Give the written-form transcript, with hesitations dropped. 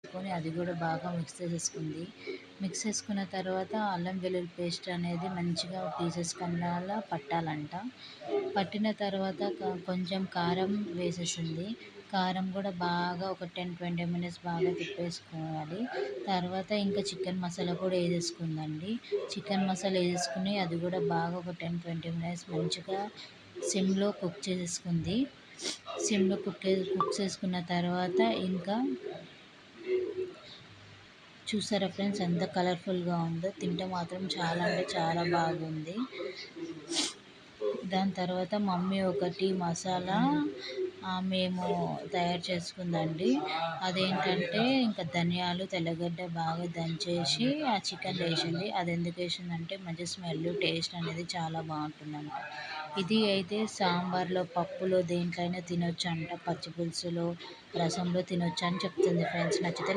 పెట్టుకొని అది కూడా బాగా మిక్స్ చేసేసుకుంది. మిక్స్ చేసుకున్న తర్వాత అల్లం వెల్లుల్లి పేస్ట్ అనేది మంచిగా పీసెస్ కన్నాలా పట్టాలంట. పట్టిన తర్వాత కొంచెం కారం వేసేసింది. కారం కూడా బాగా ఒక 10-20 మినిట్స్ బాగా తిప్పేసుకోవాలి. తర్వాత ఇంకా చికెన్ మసాలా కూడా వేసేసుకుందండి. చికెన్ మసాలా వేసేసుకుని అది కూడా బాగా ఒక 10-20 మినిట్స్ మంచిగా సిమ్లో కుక్ చేసేసుకుంది. సిమ్లో కుక్ చేసుకున్న తర్వాత ఇంకా చూసారా ఫ్రెండ్స్ ఎంత కలర్ఫుల్గా ఉందో. తింటే మాత్రం చాలా అంటే చాలా బాగుంది. దాని తర్వాత మమ్మీ ఒకటి మసాలా మేము తయారు చేసుకుందండి. అదేంటంటే ఇంకా ధనియాలు, తెల్లగడ్డ బాగా దంచేసి ఆ చికెన్ వేసింది. అది ఎందుకు వేసిందంటే మంచి స్మెల్ టేస్ట్ అనేది చాలా బాగుంటుందంట. ఇది అయితే సాంబార్లో, పప్పులో దేంట్లైనా తినొచ్చు అంట. పచ్చి పులుసులో, రసంలో తినొచ్చు అని చెప్తుంది ఫ్రెండ్స్. నచ్చితే